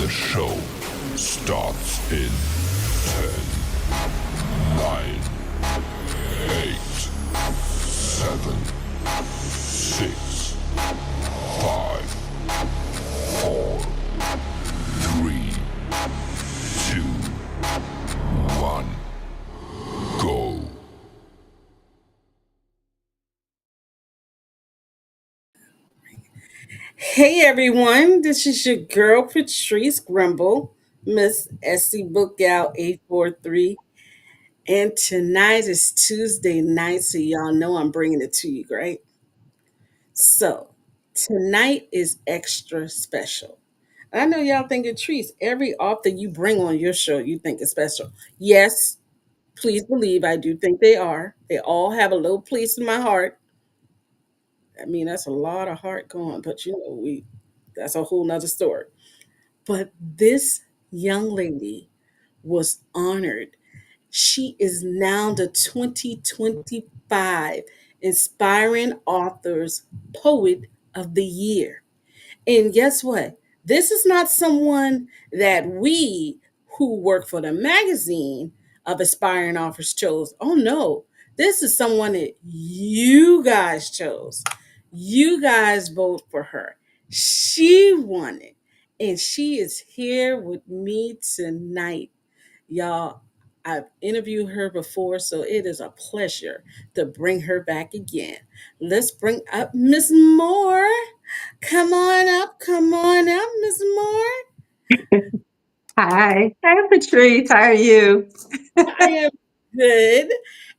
The show starts in 9, 8, 7, 6, 5, 4, 3, 2, 1, go. Hey everyone, this is your girl Patrice Grumble, Miss Essie Bookgal 843, and tonight is Tuesday night, so y'all know I'm bringing it to you, right? So tonight is extra special. I know y'all think it treats every author you bring on your show, you think is special. Yes, please believe I do think they are. They all have a little place in my heart. I mean, that's a lot of heart going, but we that's a whole nother story. But this young lady was honored. She is now the 2025 Inspiring Authors Poet of the Year. And guess what? This is not someone that we who work for the magazine of aspiring authors chose. Oh no, this is someone that you guys chose. You guys vote for her. She won it. And she is here with me tonight. Y'all, I've interviewed her before, so it is a pleasure to bring her back again. Let's bring up Miss Moore. Come on up, Miss Moore. Hi. Hi, Patrice. How are you? I am good.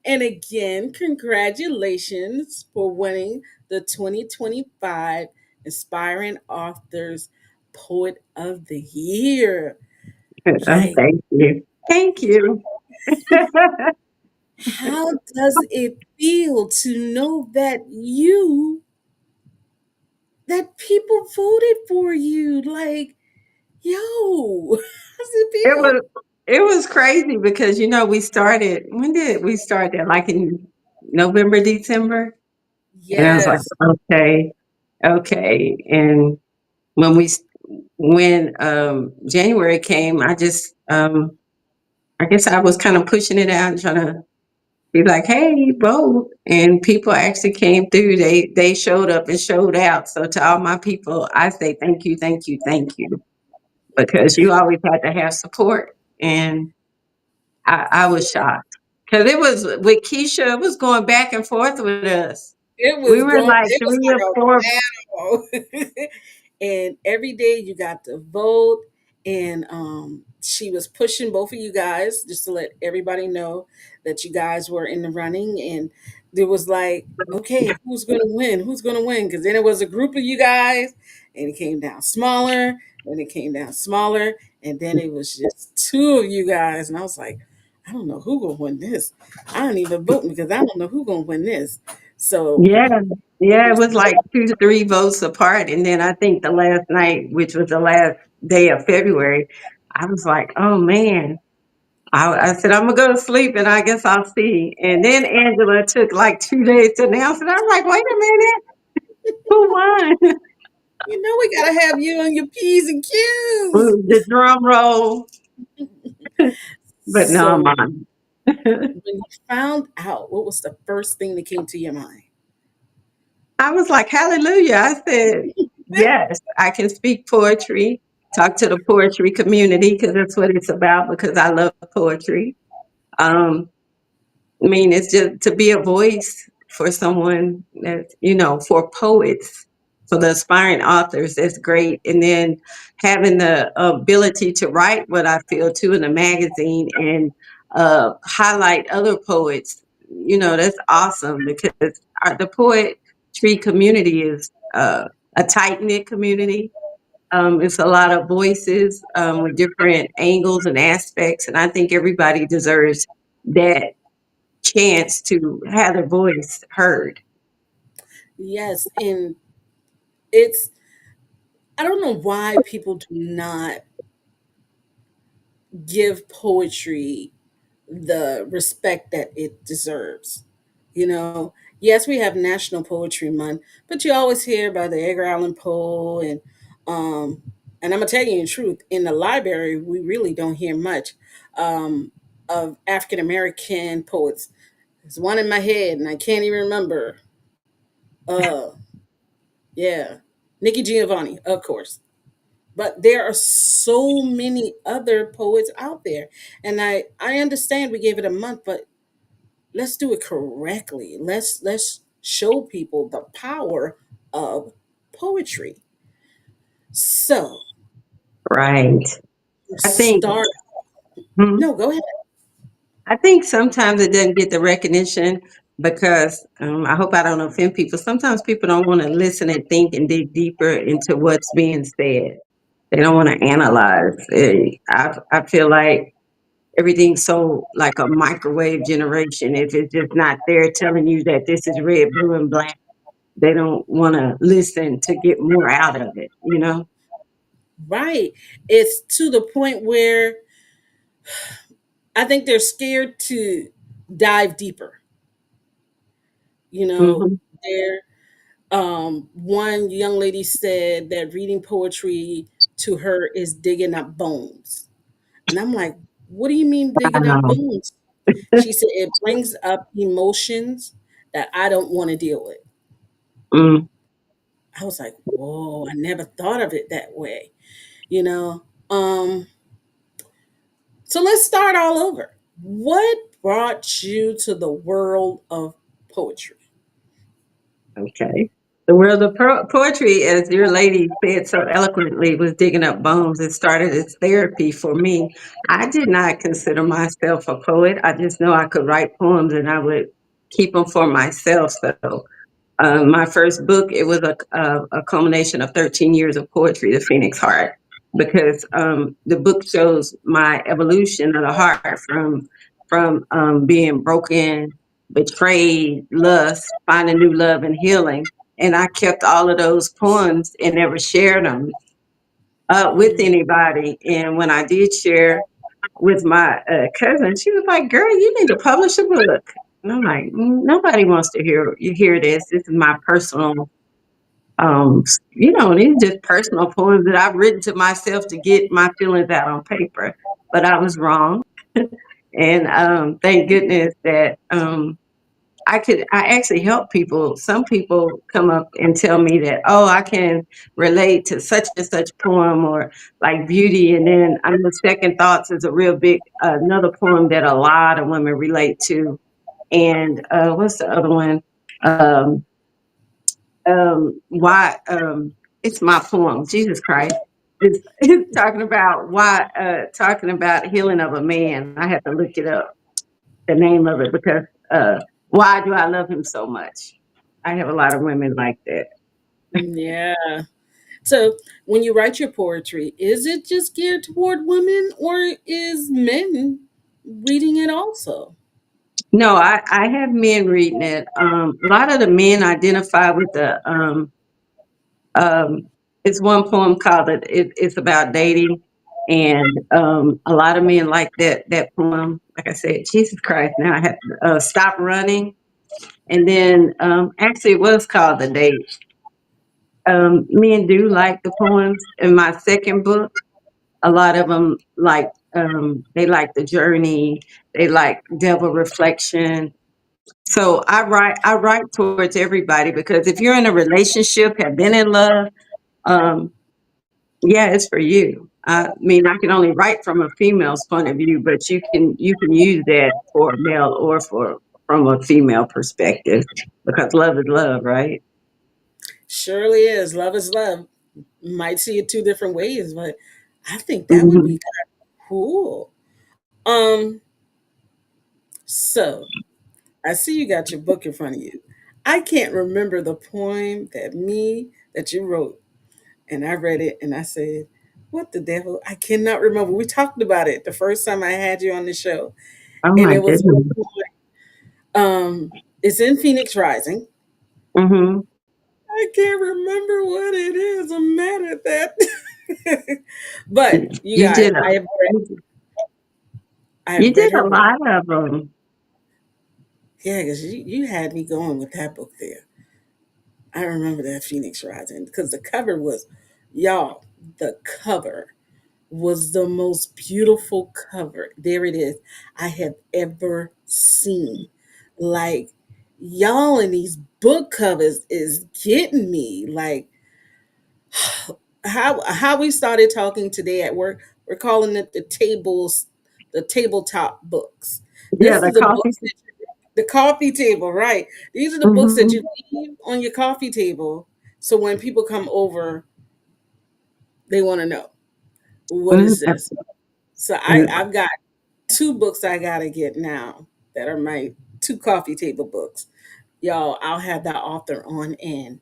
And again, congratulations for winning the 2025 Inspiring Authors Poet of the Year. Like, Thank you. Thank you. how does it feel to know that people voted for you? Like, yo, how's it It feel? was it was crazy because we started when did we start that? Like in November, December? And I was like, Yes. okay, okay. And when we when January came, I guess I was kind of pushing it out and trying to be like, hey, vote. And people actually came through. They showed up and showed out. So to all my people, I say thank you, thank you, thank you. Because you always had to have support. And I was shocked. Because it was with Keisha, it was going back and forth with us. We were like It was three or four. like a battle. And every day you got to vote. And she was pushing both of you guys just to let everybody know that you guys were in the running. And there was like, okay, who's going to win? Who's going to win? Because then it was a group of you guys, and it came down smaller, and it came down smaller, and then it was just two of you guys. And I was like, I don't know who gonna win this. I don't even vote because I don't know who gonna win this. So Yeah. it Yeah, it was was like 2 to 3 votes apart. And then I think the last night, which was the last day of February, I was like, oh man. I said, I'm gonna go to sleep and I guess I'll see. And then Angela took like 2 days to announce it. I'm like, wait a minute, who won? we gotta have you on your P's and Q's. The drum roll. But no, I'm So on. when you found out, what was the first thing that came to your mind? I was like, hallelujah. I said, yes, I can speak poetry, talk to the poetry community because that's what it's about because I love poetry. Um, I mean, it's just to be a voice for someone that, for poets, for the aspiring authors, that's great. And then having the ability to write what I feel too in a magazine and highlight other poets, that's awesome because the poetry community is a tight knit community. It's a lot of voices with different angles and aspects. And I think everybody deserves that chance to have their voice heard. Yes, and it's I don't know why people do not give poetry the respect that it deserves. Yes, we have National Poetry Month, but you always hear about the Edgar Allan Poe and um, And I'm gonna tell you the truth. In the library, we really don't hear much um, of African American poets. There's one in my head, and I can't even remember. Uh, yeah, Nikki Giovanni, of course. But there are so many other poets out there, and I understand we gave it a month, but let's do it correctly. Let's show people the power of poetry. So Right. I think. start. hmm, No, go ahead. I think sometimes it doesn't get the recognition because I hope I don't offend people. Sometimes people don't want to listen and think and dig deeper into what's being said. They don't want to analyze. I feel like everything's so like a microwave generation. If it's just not there telling you that this is red, blue, and black, they don't want to listen to get more out of it, you know? Right. It's to the point where I think they're scared to dive deeper. You know, Hmm. there one young lady said that reading poetry to her is digging up bones. And I'm like, what do you mean digging up Wow. bones? She said it brings up emotions that I don't want to deal with. Mm, I was like, whoa, I never thought of it that way. You know, um, so let's start all over. What brought you to the world of poetry? okay. The world of poetry, as your lady said so eloquently, was digging up bones. It started as therapy for me. I did not consider myself a poet. I just know I could write poems and I would keep them for myself. So my first book, it was a culmination of 13 years of poetry, The Phoenix Heart, because the book shows my evolution of the heart from being broken, betrayed, lust, finding new love and healing. And I kept all of those poems and never shared them with Mm, anybody. And when I did share with my cousin, she was like, "Girl, you need to publish a book." And I'm like, Nobody wants to hear this. This is my personal, these are just personal poems that I've written to myself to get my feelings out on paper." But I was wrong, and thank goodness that I actually help people. Some people come up and tell me that, oh, I can relate to such and such poem or like beauty. And then I know Second Thoughts is a real big, another poem that a lot of women relate to. And what's the other one? Um, why? It's my poem, Jesus Christ. It's talking about talking about healing of a man. I have to look it up, the name of it, because why do I love him so much? I have a lot of women like that. yeah. So when you write your poetry, is it just geared toward women or is men reading it also? No, I have men reading it. A lot of the men identify with the um it's one poem called it's about dating, and a lot of men like that poem. Like I said, Jesus Christ, now I have to stop running. And then actually it was called The Date. Men do like the poems in my second book. A lot of them like they like the journey, they like devil reflection. So I write towards everybody, because if you're in a relationship, have been in love, um yeah, it's for you. I mean, I can only write from a female's point of view, but you can use that for a male or for from a female perspective, because love is love, right? Surely is. Love is love. Might see it two different ways, but I think that would be Hmm. kind of cool. Um, so I see you got your book in front of you. I can't remember the poem that you wrote, and I read it and I said, "What the devil?" I cannot remember. We talked about it the first time I had you on the show, Oh and my it was goodness. it's in Phoenix Rising. Hmm. I can't remember what it is. I'm mad at that. But you You guys, did a I you have did read a her book. lot of them. Yeah, because you had me going with that book there. I remember that Phoenix Rising because the cover was y'all. The cover was the most beautiful cover. There it is. I have ever seen. Like, y'all in these book covers is getting me. Like, how we started talking today at work, we're calling it the tabletop books. Yeah, This the is the coffee. books that the coffee table, right? These are the books that Hmm. you leave on your coffee table. So when people come over, they want to know, what Hmm. is this? So And I've got two books I gotta get now that are my two coffee table books. Y'all, I'll have that author on in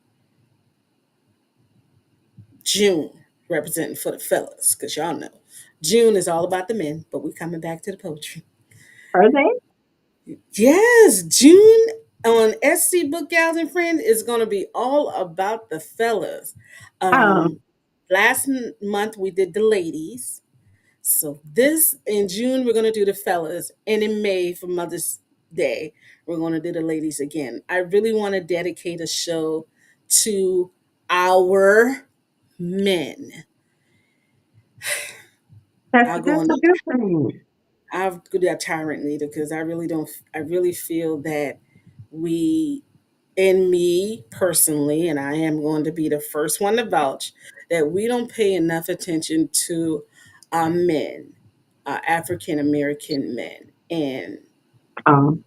June, representing for the fellas, because y'all know June is all about the men, but we coming back to the poetry. are they? Yes, June on SC Book Gals and Friends is going to be all about the fellas. Oh, Um, last month we did the ladies. So this in June we're gonna do the fellas, and in May for Mother's Day we're gonna do the ladies again. I really want to dedicate a show to our men. I'll go that's on. a good thing. I'll go that tyrant leader because I really don't. I really feel that we, and me personally, and I am going to be the first one to vouch that we don't pay enough attention to our men, African American men, and Um,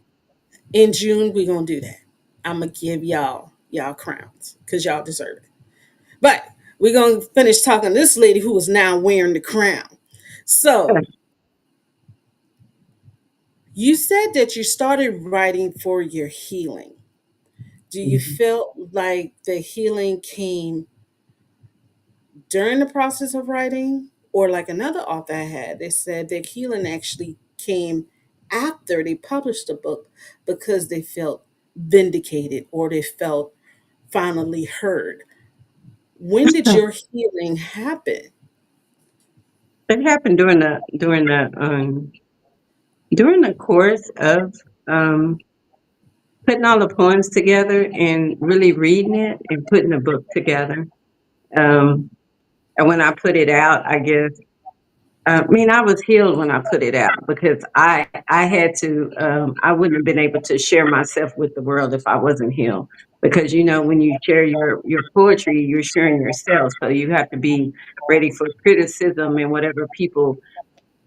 in June we're gonna do that. I'm gonna give y'all crowns because y'all deserve it. But we're gonna finish talking to this lady who is now wearing the crown. So you said that you started writing for your healing. Do you feel like the healing came during the process of writing? Or like another author I had, they said that healing actually came after they published the book because they felt vindicated or they felt finally heard. When did your healing happen? it happened during the course of um, putting all the poems together and really reading it and putting the book together. Um, and when I put it out, I guess I mean, I was healed when I put it out because I had to I wouldn't have been able to share myself with the world if I wasn't healed. Because when you share your poetry, you're sharing yourself, so you have to be ready for criticism and whatever people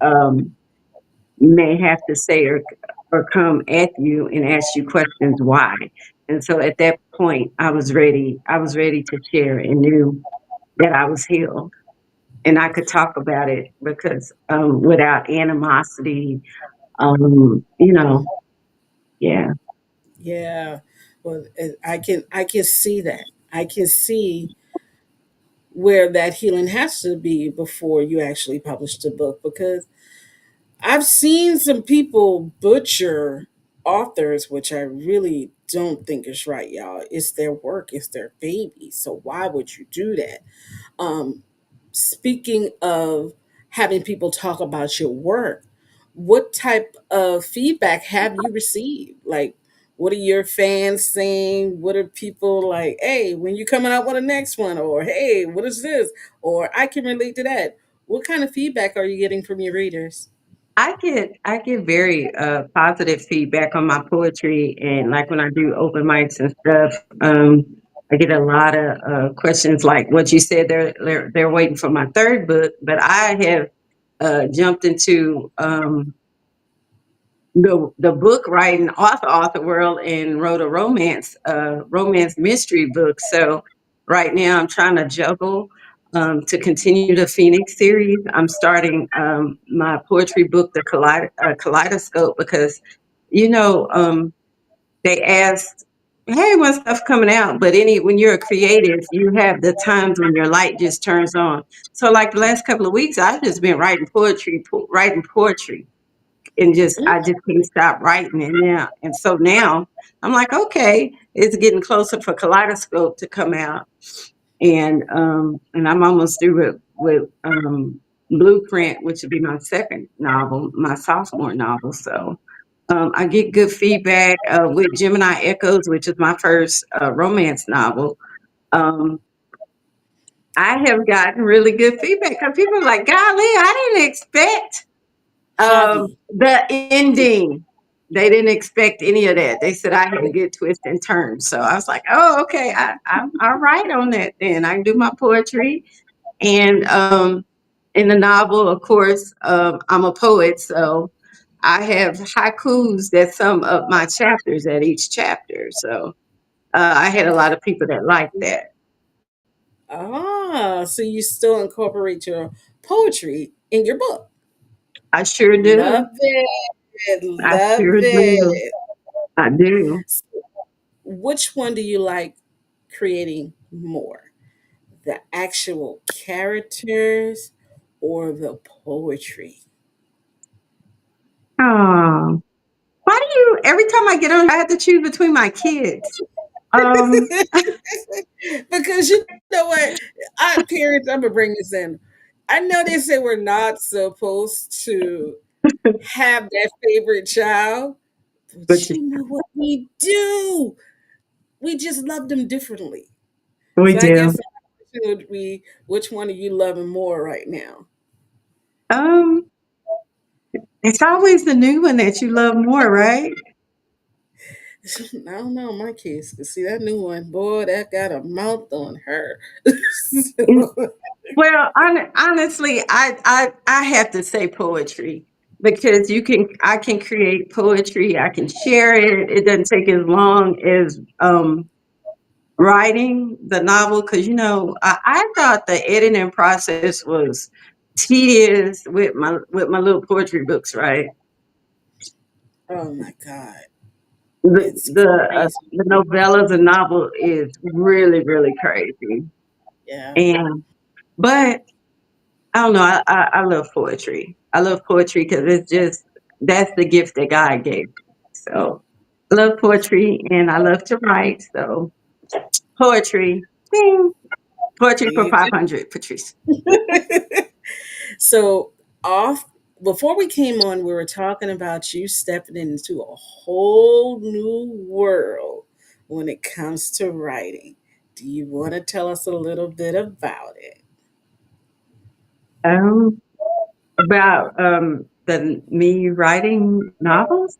um, may have to say or come at you and ask you questions why. And so at that point, I was ready. I was ready to share and knew that I was healed and I could talk about it because without animosity, yeah. Yeah. Well, I can see that. I can see where that healing has to be before you actually publish the book because I've seen some people butcher authors, which I really don't think is right, y'all. It's their work, it's their baby. So why would you do that? Um, Speaking of having people talk about your work, what type of feedback have you received? Like, what are your fans saying? What are people like, hey, when you coming out with the next one? Or hey, what is this? Or I can relate to that. What kind of feedback are you getting from your readers? I get very positive feedback on my poetry, and like when I do open mics and stuff, I get a lot of questions like what you said. They're waiting for my third book, but I have jumped into the book writing author world and wrote a romance mystery book. So right now I'm trying to juggle to continue the Phoenix series. I'm starting my poetry book, the Kaleidoscope, because you know um, they asked, "Hey, when stuff coming out?" But when you're a creative, you have the times when your light just turns on. So like the last couple of weeks, I've just been writing poetry and just Mm. I just couldn't stop writing it now. And so now I'm like, okay, it's getting closer for Kaleidoscope to come out, and I'm almost through with Blueprint, which would be my second novel, my sophomore novel. So I get good feedback with Gemini Echoes, which is my first romance novel. Um, I have gotten really good feedback because people are like, golly, I didn't expect the ending. They didn't expect any of that. They said I had a good twist and turn. So I was like, oh, okay, I'm all right on that then. I can do my poetry. And in the novel, of course, I'm a poet. So I have haikus that sum up my chapters at each chapter. So I had a lot of people that liked that. Ah, so you still incorporate your poetry in your book. I sure Love do. it. I Love sure do. it. I do. Which one do you like creating more? The actual characters or the poetry? Oh, why do you, every time I get on, I have to choose between my kids? Um, Because you know what? Parents, I'm going to bring this in. I know they say we're not supposed to have that favorite child, but but you know what we do? We just love them differently. we So I guess do. the question would be, which one are you loving more right now? Um, it's always the new one that you love more, right? I don't know my kids. Cause see that new one, boy, that got a mouth on her. Mm, So, well, honestly, I have to say poetry because I can create poetry. I can share it. It doesn't take as long as writing the novel because I thought the editing process was tedious with my little poetry books, right? oh my God, the it's the uh, crazy. the novellas and novel is really crazy. Yeah, And but I don't know. I love poetry. I love poetry because it's just that's the gift that God gave me. So I love poetry and I love to write. So poetry, ding, poetry for you 500, Patrice. do. So off before we came on, we were talking about you stepping into a whole new world when it comes to writing. Do you want to tell us a little bit about it? Um, about the me writing novels.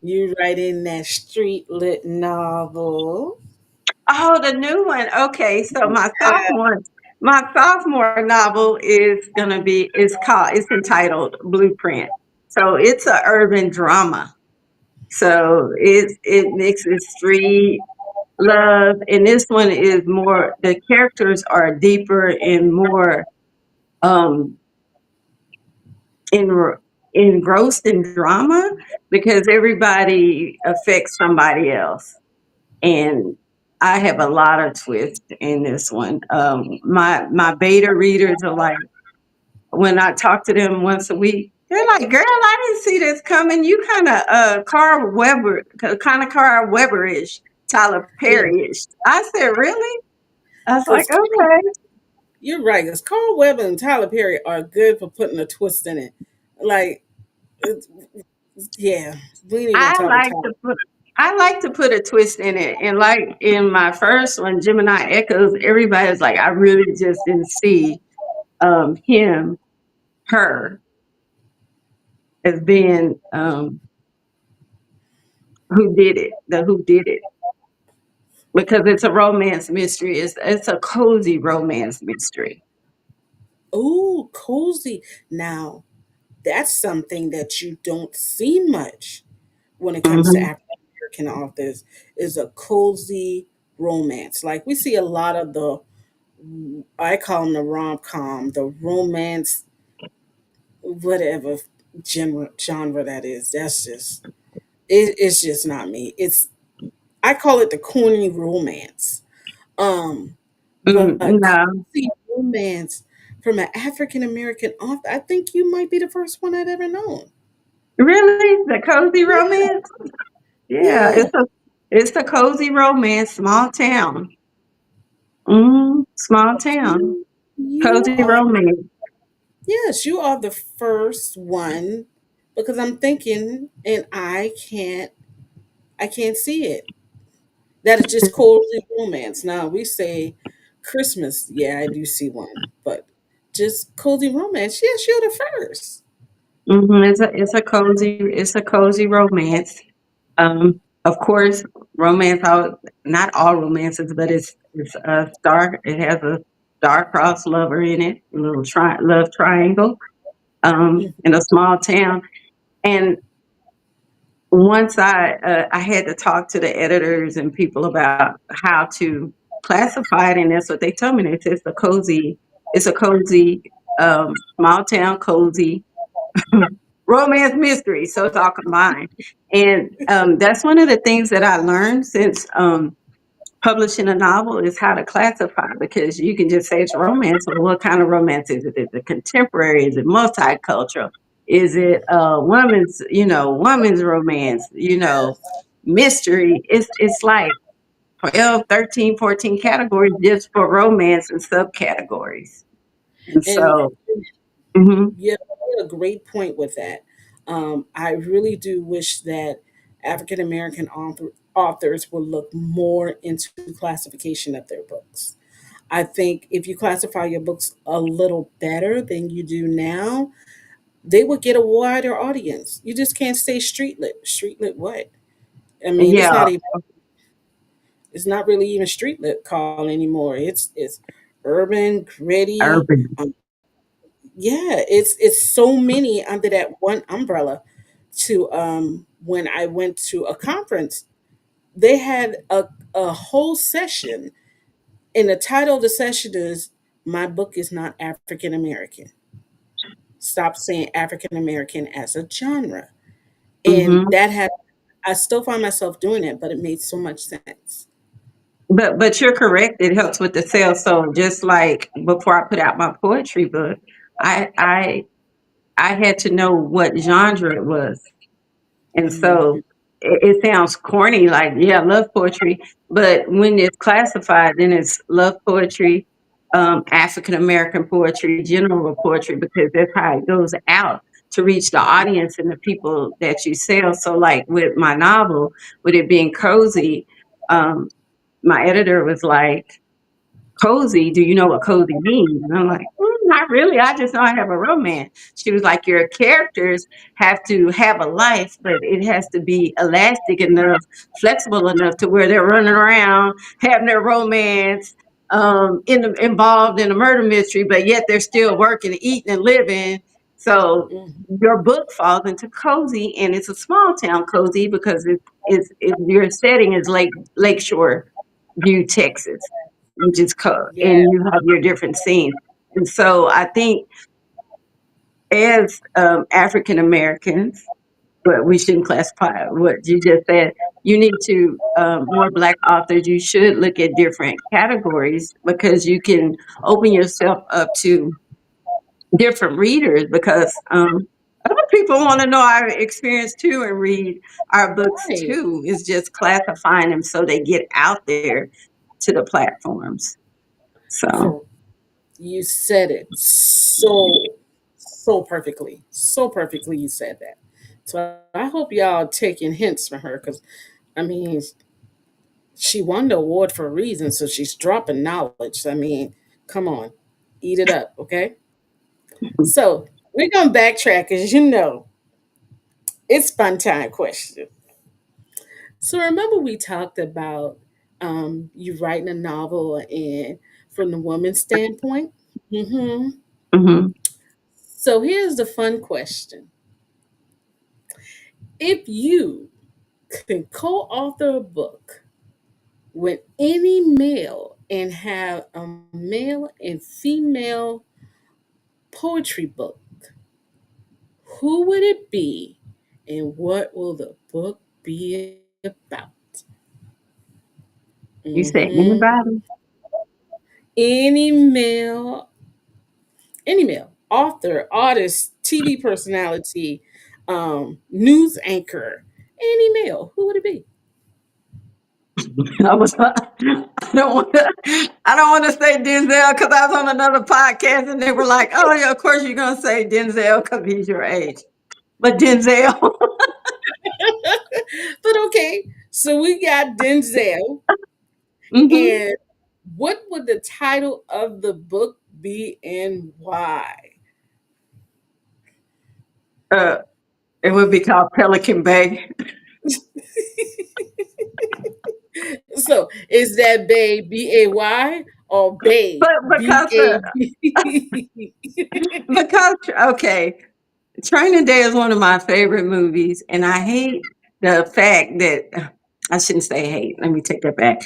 You writing that street lit novel. Oh, the new one. Okay, so my sophomore novel is entitled Blueprint. So it's a urban drama. So it mixes street love, and this one is more. The characters are deeper and more um in, engrossed in drama because everybody affects somebody else. And I have a lot of twists in this one. My beta readers are like, when I talk to them once a week, they're like, "Girl, I didn't see this coming. You kind of Carl Weber-ish, Tyler Yeah, Perry-ish." I said, "Really?" I was like, because Carl, "Okay." you're right. Because Carl Weber and Tyler Perry are good for putting a twist in it. Like, it's, yeah, we ain't even gonna I talk about like Tyler. to put I like to put a twist in it. And like in my first one, Gemini Echoes, everybody's like, I really just didn't see him, her as being who did it. Because it's a romance mystery. It's a cozy romance mystery. Oh, cozy. Now, that's something that you don't see much when it comes to Hmm. African American authors is a cozy romance. Like we see a lot of the I call them the rom com, the romance, whatever genre that is. That's just it's just not me. It's I call it the corny romance. Um, Mm, but no, cozy romance from an African American author, I think you might be the first one I've ever known. really, the cozy Yeah, romance. Yeah, yeah. it's the cozy romance, small town. Small town, You cozy are romance. yes, you are the first one because I'm thinking and I can't see it. That is just cozy romance. Now we say Christmas, yeah, I do see one, but just cozy romance. Yes, you're the first. It's a cozy romance. Of course, romance. Not all romances, but it's a star. It has a star-crossed lover in it, a little love triangle. In a small town, and once I had to talk to the editors and people about how to classify it, and that's what they told me. They said it's a cozy small town cozy romance mystery. So it's all combined, and that's one of the things that I learned since publishing a novel is how to classify, because you can just say it's romance. Well, what kind of romance is it? Is it contemporary? Is it multicultural? Is it woman's romance, mystery? It's like 12, 13, 14 categories just for romance and subcategories. And And so, mhm, yeah, you had a great point with that. I really do wish that African American authors would look more into classification of their books. I think if you classify your books a little better than you do now, they would get a wider audience. You just can't say street lit. Street lit what? I mean, yeah, it's not really even street lit call anymore. It's urban, gritty. urban. Yeah, it's so many under that one umbrella. To when I went to a conference, they had a whole session, and the title of the session is "My book is not African American." Stop saying African American as a genre, and hmm that had I still find myself doing it, but it made so much sense. But you're correct. It helps with the sales. So just like before I put out my poetry book, I I I had to know what genre it was. And so Mhm. it sounds corny, like, yeah, love poetry. But when it's classified, then it's love poetry, African American poetry, general poetry, because that's how it goes out to reach the audience and the people that you sell. So, like with my novel, with it being cozy, um, my editor was like, cozy, do you know what cozy means? And I'm like, not really. I just know I have a romance. She was like, your characters have to have a life, but it has to be elastic enough, flexible enough to where they're running around, having their romance, involved in a murder mystery, but yet they're still working, eating, and living. So Mhm. your book falls into cozy, and it's a small town cozy because your setting is Lakeshore View, Texas, which is Yeah. and you have your different scenes. And so I think as African Americans, but we shouldn't classify what you just said. You need to more Black authors. You should look at different categories because you can open yourself up to different readers. Because other people want to know our experience too and read our books Right. too. It's just classifying them so they get out there to the platforms. So. For you said it so perfectly. So perfectly you said that. So I hope y'all taking hints from her because I mean she won the award for a reason, so she's dropping knowledge. I mean, come on, eat it up, okay? So we're gonna backtrack, as you know, it's fun time question. So remember we talked about you writing a novel and from the woman's standpoint. hmm Mhm. So here's the fun question: if you can co-author a book with any male and have a male and female poetry book, who would it be and what will the book be about? You said hmm anybody? Any male, any male, author, artist, TV personality, news anchor, any male, who would it be? I was. I don't want to. I don't want to say Denzel because I was on another podcast and they were like, "Oh yeah, of course you're gonna say Denzel because he's your age." But Denzel, But okay, so we got Denzel hmm and What would the title of the book be and why? Uh, it would be called Pelican Bay. So is that Bay Bay or Bay But Bab? because okay, Training Day is one of my favorite movies, and I hate the fact that I shouldn't say hate. Let me take that back.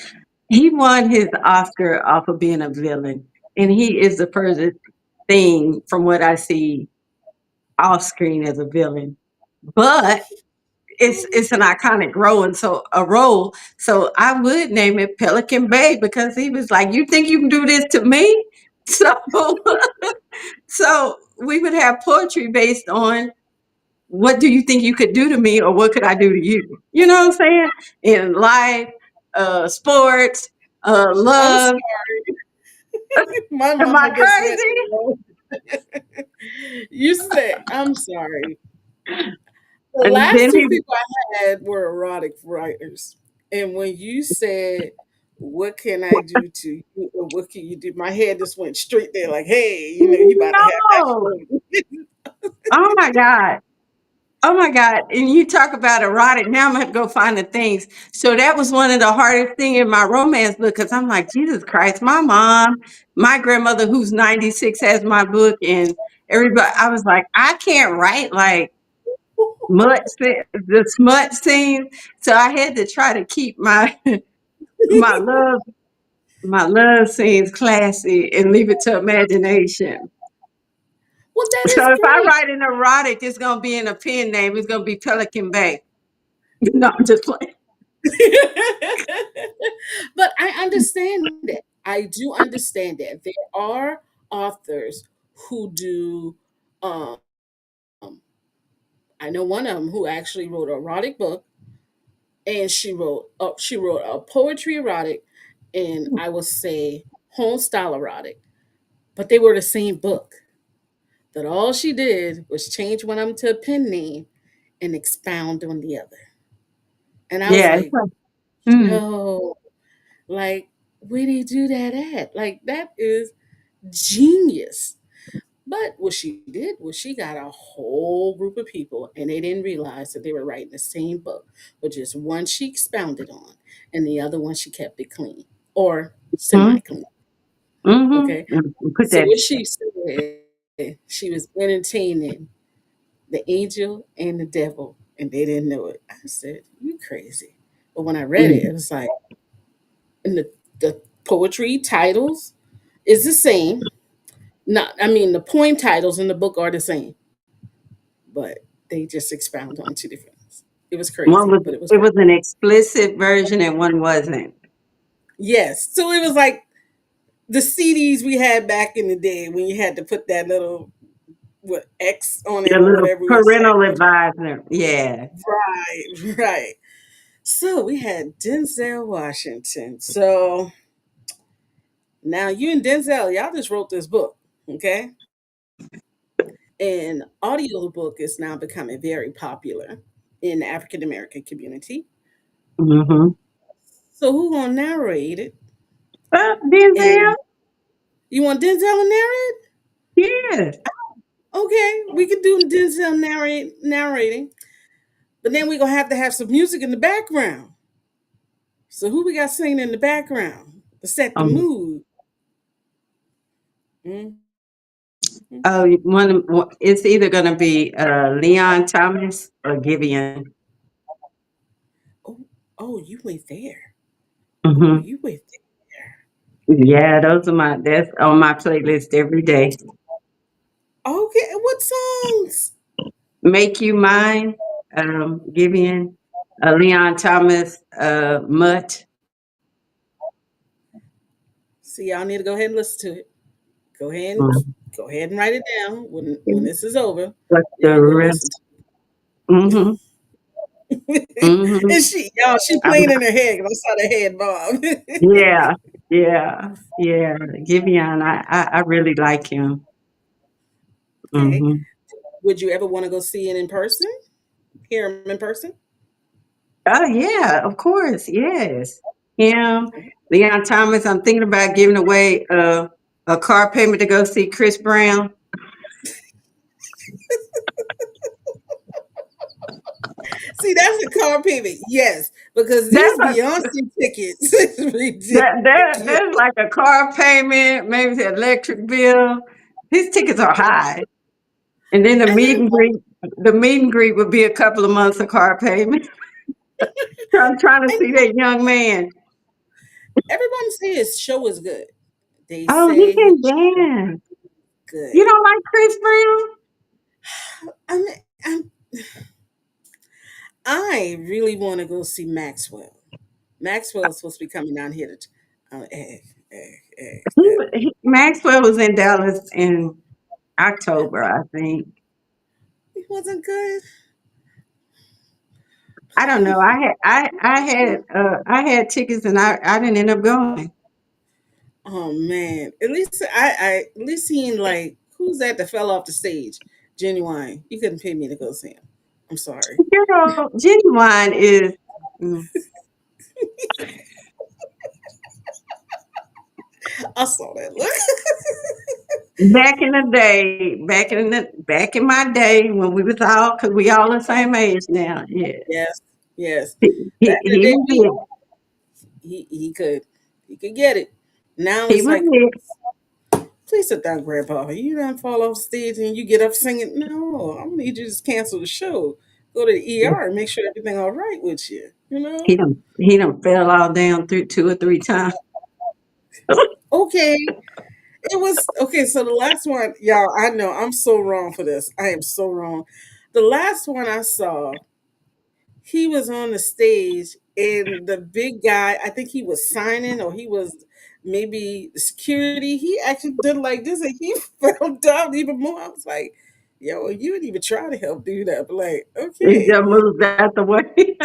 He won his Oscar off of being a villain, and he is the furthest thing from what I see off screen as a villain. But it's an iconic role, and so a role. So I would name it Pelican Bay because he was like, "You think you can do this to me?" So so we would have poetry based on what do you think you could do to me or what could I do to you? You know what I'm saying? In life, sports, I'm love. sorry. My Am I mama just went, crazy? "No." You said, I'm sorry. The And last then two he, people I had were erotic writers. And when you said, what can I do to you or what can you do? My head just went straight there, like, hey, you about to have that no. flow. Oh my God. Oh my God. And you talk about erotic. Now I'm going to go find the things. So that was one of the hardest thing in my romance book because I'm like, Jesus Christ, my mom, my grandmother, who's 96, has my book. And everybody, I was like, I can't write like the smut scene. So I had to try to keep my love, my love scenes classy and leave it to imagination. Well, that So is if I great. write an erotic, it's going to be in a pen name. It's going to be Pelican Bay. No, I'm just playing. But I understand it. I do understand that. There are authors who do um I know one of them who actually wrote an erotic book, and she wrote a poetry erotic, and I will say home style erotic, but they were the same book. That all she did was change one of them to a pen name and expound on the other. And I was Yeah. like, Mm, yo, like, where do you do that at? Like, that is genius. But what she did was she got a whole group of people, and they didn't realize that they were writing the same book, but just one she expounded on, and the other one she kept it clean or mm, semi clean. Okay. put So that. what she said, she was entertaining the angel and the devil, and they didn't know it. I said, "You crazy." But when I read it, Mm, it was like, and the poetry titles is the same. Not, I mean, the poem titles in the book are the same, but they just expound on two different things. It was one crazy, was but it was it great. was an explicit version and one wasn't. Yes. So it was like the CDs we had back in the day when you had to put that little what X on it The or little whatever we said. parental advisor. Yeah. Right, right. So we had Denzel Washington. So now you and Denzel, y'all just wrote this book, okay? And audio book is now becoming very popular in the African American community. Mm-hmm. So who gonna narrate it? Denzel. And you want Denzel to narrate? Yeah. Okay, we could do Denzel narrating, but then we're gonna have to have some music in the background. So who we got singing in the background to set the Um. mood? Mhm. Oh, it's either gonna be Leon Thomas or Gideon. Oh, oh, you went there. Oh, Hmm. you went there. Yeah, those are that's on my playlist every day. Okay, what songs? Make You Mine, Gideon, Leon Thomas, Mutt. See, y'all need to go ahead and listen to it. Go ahead and Mm. go ahead and write it down. When this is over, What's the y'all go listen rest? Mm-hmm. to it. Mm-hmm. And she playing in her head. 'Cause I saw the head bob. Yeah, yeah, yeah. Giveon, I really like him. Okay. Hmm. Would you ever want to go see it in person? Hear him in person? Oh yeah, of course, yes. Him. Leon Thomas, I'm thinking about giving away a car payment to go see Chris Brown. See, that's a car payment. Yes, because That's these a Beyonce tickets is ridiculous. that's like a car payment, maybe the electric bill. His tickets are high. And then And then the meet and greet would be a couple of months of car payment. I'm trying to and see that young man. everyone say his show is good. They Oh, he say his can show is dance. You good. don't like Chris Brown? I mean, I really want to go see Maxwell. Maxwell is supposed to be coming down here to. Maxwell was in Dallas in October, I think. He wasn't good. I don't know. I had tickets and I didn't end up going. Oh man, at least I at least seeing like who's that fell off the stage. Genuine, you couldn't pay me to go see him. I'm sorry. Girl, Genuine is mm, I saw that. Look. back in the day, back in my day when we was all because we all the same age now. Yeah, Yes, yes. Back in the he day, was it. he could get it. Now He it's was like, it. please sit down, Grandpa. You don't fall off stage and you get up singing. No, I'm gonna need you to just cancel the show. Go to the ER and make sure everything all right with you. You know. He done fell all down through two or three times. Okay, it was okay. So the last one, y'all, I know I'm so wrong for this. I am so wrong. The last one I saw, he was on the stage and the big guy, I think he was signing or he was maybe the security. He actually did like this and he fell down even more. I was like, yo, you didn't even try to help do that. But like, He okay. just moved out the way.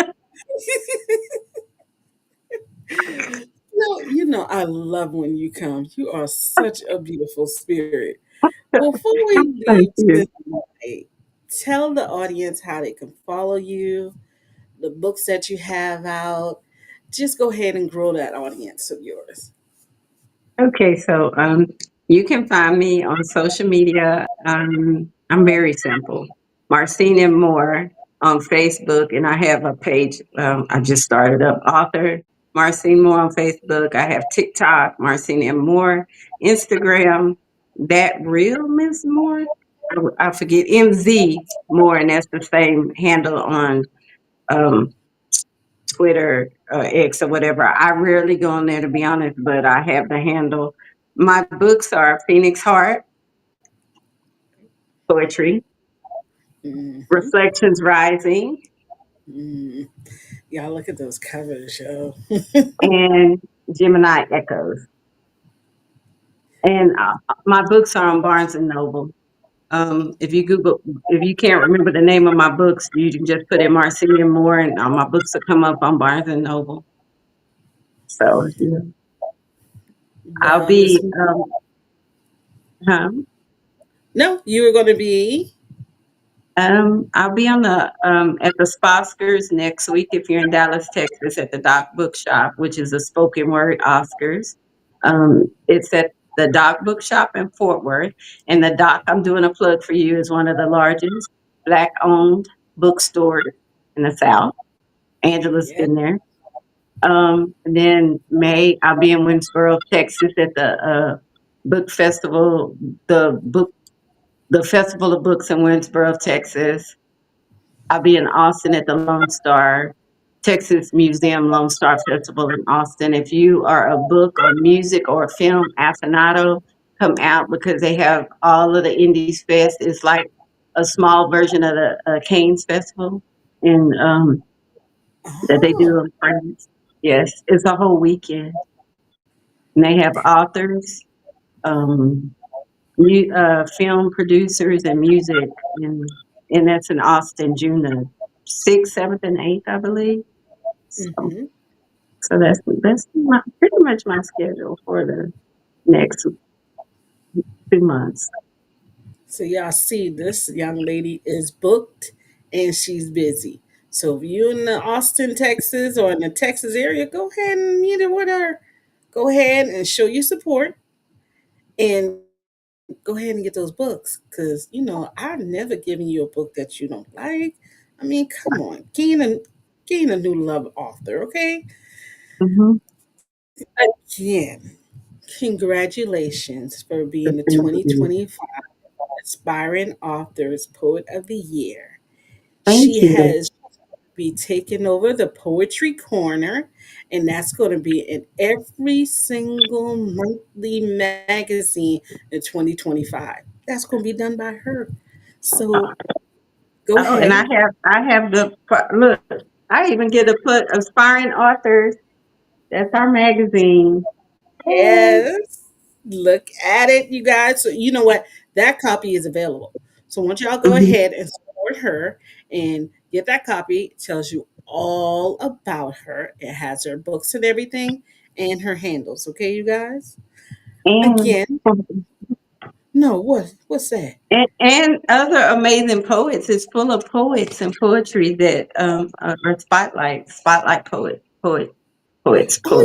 No, I love when you come. You are such a beautiful spirit. Before we Thank leave you. tonight, tell the audience how they can follow you, the books that you have out. Just go ahead and grow that audience of yours. Okay, so you can find me on social media. I'm very simple. Marcine and Moore on Facebook, and I have a page. I just started up. Author Marcine Moore on Facebook. I have TikTok, Marcine and Moore, Instagram. That real Miss Moore. I forget MZ Moore, and that's the same handle on um, Twitter, X, or whatever. I rarely go on there to be honest, but I have the handle. My books are Phoenix Heart, Poetry, Hmm. Reflections Rising, Mm. Y'all look at those covers, yo. and Gemini Echoes. And my books are on Barnes and Noble. If you Google, if you can't remember the name of my books, you can just put in Marcia Moore, and my books will come up on Barnes and Noble. So yeah. I'll Well, Miss, be huh? no, you were going to be. I'll be on the at the Oscars next week if you're in Dallas, Texas, at the Doc Bookshop, which is a spoken word Oscars. It's at the Doc Bookshop in Fort Worth, and the Doc I'm doing a plug for you is one of the largest Black-owned bookstores in the South. Angela's Yeah. been there. And then May I'll be in Winsboro, Texas, at the book festival, the book the Festival of Books in Winsboro, Texas. I'll be in Austin at the Lone Star, Texas Museum Lone Star Festival in Austin. If you are a book or music or film aficionado, come out because they have all of the Indies Fest. It's like a small version of the Canes Festival in that they do Oh. in France. Yes, it's a whole weekend. And they have authors, um, film producers, and music, and that's in Austin, June the 6th, 7th, and 8th, I believe. So, Hmm. so that's pretty much my schedule for the next 2 months. So y'all see, this young lady is booked and she's busy. So if you're in the Austin, Texas, or in the Texas area, go ahead and meet her with her. go ahead and show your support and go ahead and get those books. Because, I've never given you a book that you don't like. I mean, come on. Gain a new love author, okay? Mhm. Again, congratulations for being the Thank you. 2025 Aspiring Authors Poet of the Year. Thank She you. has be taking over the Poetry Corner, and that's going to be in every single monthly magazine in 2025. That's going to be done by her. So go Oh, and ahead. I have look. I even get to put aspiring authors. That's our magazine. Hey. Yes. Look at it, you guys. So you know what? That copy is available. So once y'all go Mhm. ahead and support her and get that copy, it tells you all about her. It has her books and everything and her handles. Okay, you guys? And Again, no, what's that? and other amazing poets. It's full of poets and poetry that are spotlight Oh poets. yeah,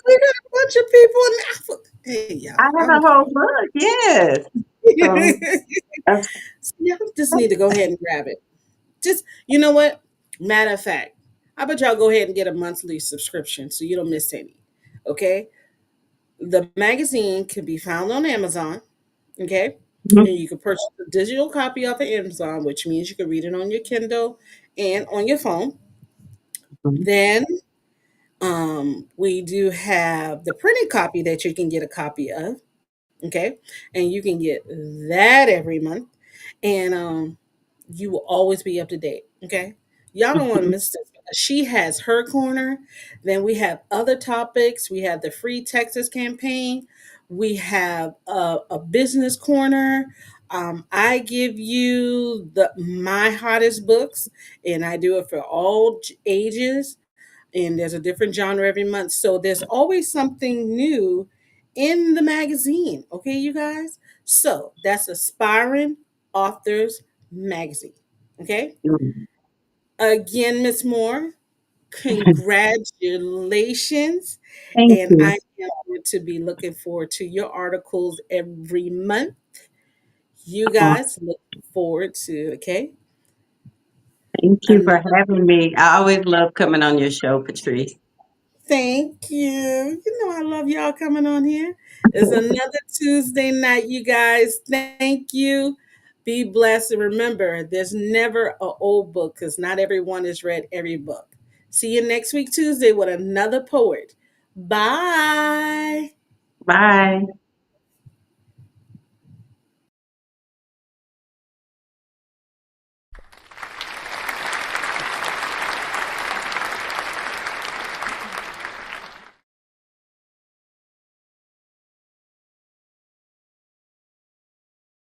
we got a bunch of people in Africa. Hey y'all, I have a whole book. Yes. So uh, y'all just need to go ahead and grab it. Just you know what? Matter of fact, how about y'all go ahead and get a monthly subscription so you don't miss any. Okay? The magazine can be found on Amazon. Okay? And you can purchase a digital copy off of Amazon, which means you can read it on your Kindle and on your phone. Then we do have the printed copy that you can get a copy of. Okay? And you can get that every month. And you will always be up to date. Okay. Y'all don't want to miss this because she has her corner. Then we have other topics. We have the Free Texas campaign. We have a business corner. I give you the my hottest books, and I do it for all ages. And there's a different genre every month, so there's always something new in the magazine. Okay, you guys. So that's Aspiring Authors Magazine. Okay. Again, Miss Moore, congratulations. thank And you. I am going to be looking forward to your articles every month. You Uh, guys look forward to, okay? Thank you for Another having me. I always love coming on your show, Patrice. thank you. You know I love y'all coming on here. It's another Tuesday night, you guys. Thank you. Be blessed. And remember, there's never an old book because not everyone has read every book. See you next week, Tuesday, with another poet. Bye. Bye.